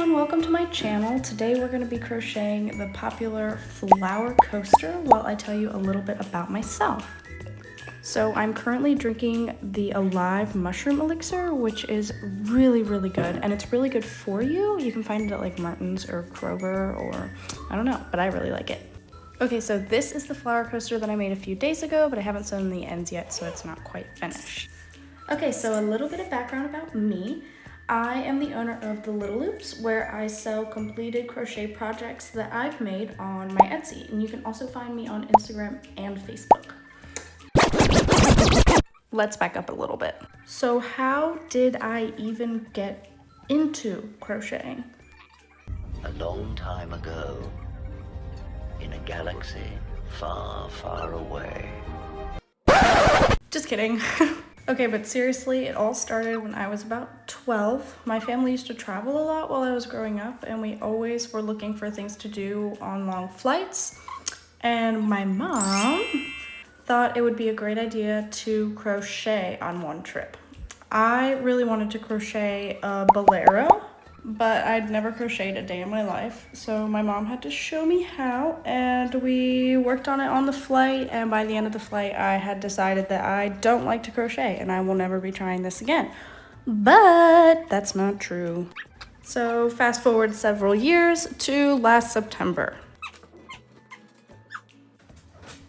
everyone, welcome to my channel. Today we're going to be crocheting the popular flower coaster while I tell you a little bit about myself. So I'm currently drinking the Alive Mushroom Elixir, which is really good, and it's really good for you. You can find it at like Martin's or Kroger or I don't know, but I really like it. Okay, so this is the flower coaster that I made a few days ago, but I haven't sewn the ends yet, so it's not quite finished. Okay, so a little bit of background about me. I am the owner of The Little Loops, where I sell completed crochet projects that I've made on my Etsy, and you can also find me on Instagram and Facebook. Let's back up a little bit. So how did I even get into crocheting? A long time ago, in a galaxy far away. Just kidding. Okay, but seriously, it all started when I was about 12. My family used to travel a lot while I was growing up, and we always were looking for things to do on long flights. And my mom thought it would be a great idea to crochet on one trip. I really wanted to crochet a bolero, but I'd never crocheted a day in my life, so my mom had to show me how, and we worked on it on the flight, and by the end of the flight I had decided that I don't like to crochet and I will never be trying this again. But that's not true. So fast forward several years to last September.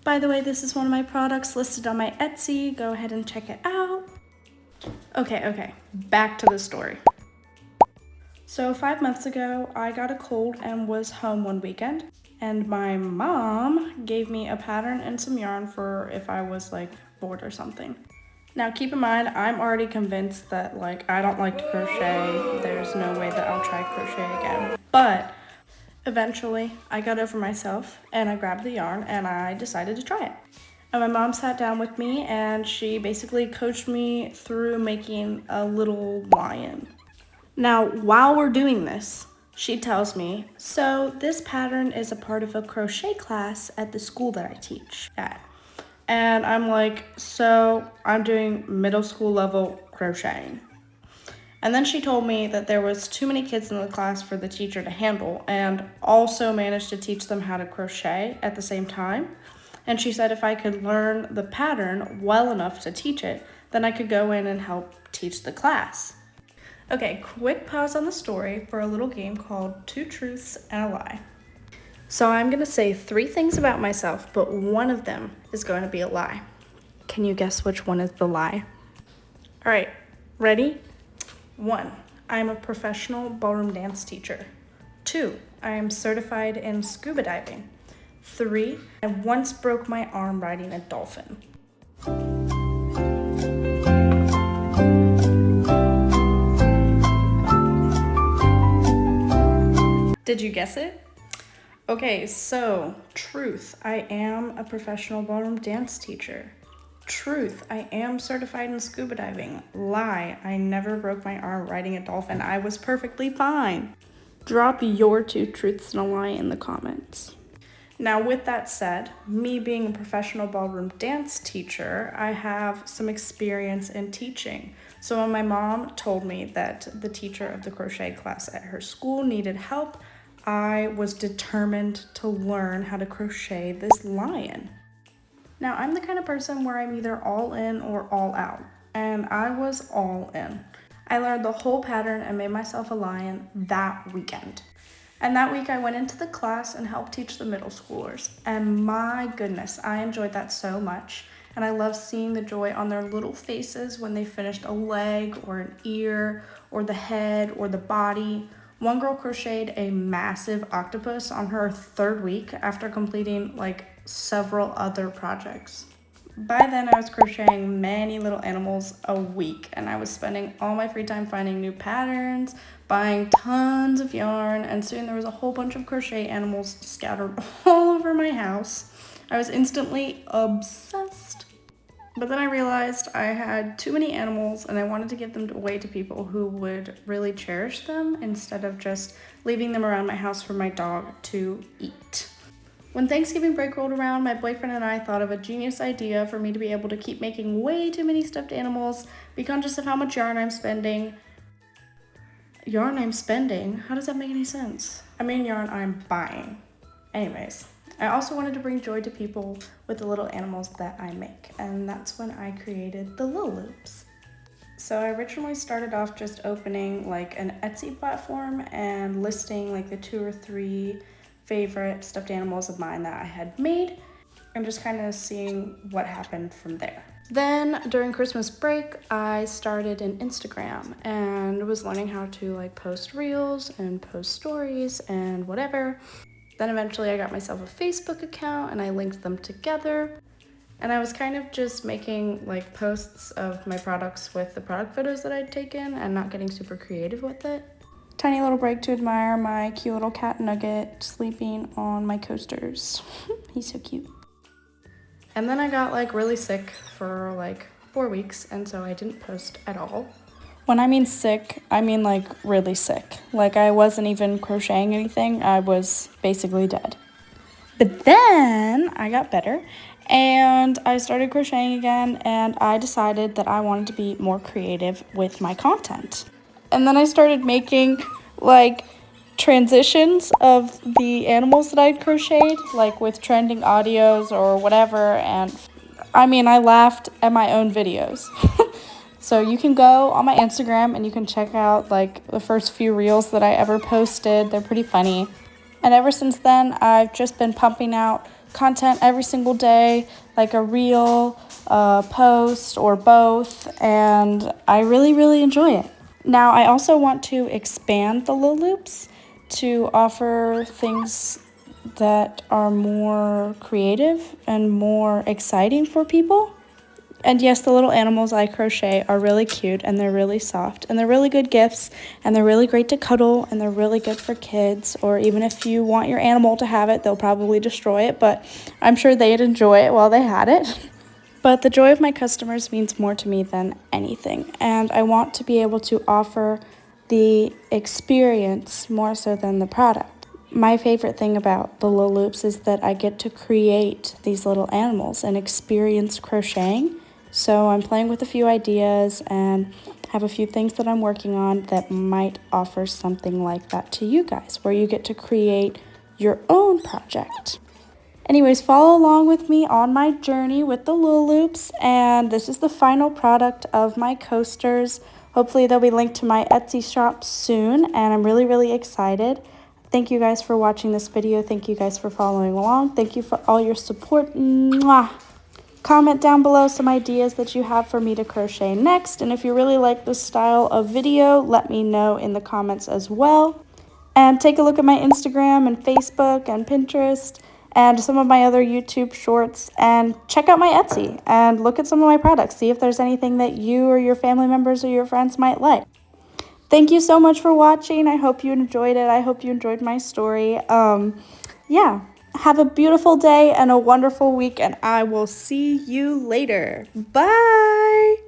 By the way, this is one of my products listed on my Etsy. Go ahead and check it out. Okay, back to the story. So 5 months ago, I got a cold and was home one weekend, and my mom gave me a pattern and some yarn for if I was like bored or something. Now keep in mind, I'm already convinced that like I don't like to crochet. There's no way that I'll try crochet again. But eventually I got over myself and I grabbed the yarn and I decided to try it. And my mom sat down with me and she basically coached me through making a little lion. Now, while we're doing this, she tells me, so this pattern is a part of a crochet class at the school that I teach at. And I'm like, so I'm doing middle school level crocheting. And then she told me that there was too many kids in the class for the teacher to handle, and also managed to teach them how to crochet at the same time. And she said if I could learn the pattern well enough to teach it, then I could go in and help teach the class. Okay, quick pause on the story for a little game called Two Truths and a Lie. So I'm gonna say 3 things about myself, but one of them is going to be a lie. Can you guess which one is the lie? All right, ready? 1, I am a professional ballroom dance teacher. 2, I am certified in scuba diving. 3, I once broke my arm riding a dolphin. Did you guess it? Okay, so truth, I am a professional ballroom dance teacher. Truth, I am certified in scuba diving. Lie, I never broke my arm riding a dolphin. I was perfectly fine. Drop your 2 truths and a lie in the comments. Now, with that said, me being a professional ballroom dance teacher, I have some experience in teaching. So when my mom told me that the teacher of the crochet class at her school needed help, I was determined to learn how to crochet this lion. Now, I'm the kind of person where I'm either all in or all out, and I was all in. I learned the whole pattern and made myself a lion that weekend. And that week I went into the class and helped teach the middle schoolers. And my goodness, I enjoyed that so much. And I love seeing the joy on their little faces when they finished a leg or an ear or the head or the body. One girl crocheted a massive octopus on her 3rd week after completing like several other projects. By then I was crocheting many little animals a week, and I was spending all my free time finding new patterns, buying tons of yarn, and soon there was a whole bunch of crochet animals scattered all over my house. I was instantly obsessed. But then I realized I had too many animals and I wanted to give them away to people who would really cherish them instead of just leaving them around my house for my dog to eat. When Thanksgiving break rolled around, my boyfriend and I thought of a genius idea for me to be able to keep making way too many stuffed animals, be conscious of how much yarn I'm spending, Yarn I'm spending? How does that make any sense? I mean yarn I'm buying. Anyways, I also wanted to bring joy to people with the little animals that I make, and that's when I created the Lil Loops. So I originally started off just opening like an Etsy platform and listing like the 2 or 3 favorite stuffed animals of mine that I had made, and just kind of seeing what happened from there. Then during Christmas break, I started an Instagram and was learning how to like post reels and post stories and whatever. Then eventually I got myself a Facebook account and I linked them together. And I was kind of just making like posts of my products with the product photos that I'd taken and not getting super creative with it. Tiny little break to admire my cute little cat Nugget sleeping on my coasters. He's so cute. And then I got like really sick for like 4 weeks, and so I didn't post at all. When I mean sick, I mean like really sick. Like I wasn't even crocheting anything. I was basically dead. But then I got better and I started crocheting again, and I decided that I wanted to be more creative with my content. And then I started making like transitions of the animals that I'd crocheted, like with trending audios or whatever, and I mean I laughed at my own videos. So you can go on my Instagram and you can check out like the first few reels that I ever posted. They're pretty funny. And ever since then, I've just been pumping out content every single day, like a reel, a post, or both, and I really, really enjoy it. Now, I also want to expand the Lil Loops to offer things that are more creative and more exciting for people. And yes, the little animals I crochet are really cute, and they're really soft, and they're really good gifts, and they're really great to cuddle, and they're really good for kids, or even if you want your animal to have it, they'll probably destroy it, but I'm sure they'd enjoy it while they had it. But the joy of my customers means more to me than anything, and I want to be able to offer the experience more so than the product. My favorite thing about the Lil Loops is that I get to create these little animals and experience crocheting. So I'm playing with a few ideas and have a few things that I'm working on that might offer something like that to you guys, where you get to create your own project. Anyways, follow along with me on my journey with the Lil Loops, and this is the final product of my coasters. Hopefully they'll be linked to my Etsy shop soon, and I'm really, really excited. Thank you guys for watching this video. Thank you guys for following along. Thank you for all your support. Mwah! Comment down below some ideas that you have for me to crochet next, and if you really like this style of video, let me know in the comments as well. And take a look at my Instagram and Facebook and Pinterest and some of my other YouTube shorts, and check out my Etsy and look at some of my products. See if there's anything that you or your family members or your friends might like. Thank you so much for watching. I hope you enjoyed it. I hope you enjoyed my story. Yeah. Have a beautiful day and a wonderful week, and I will see you later. Bye!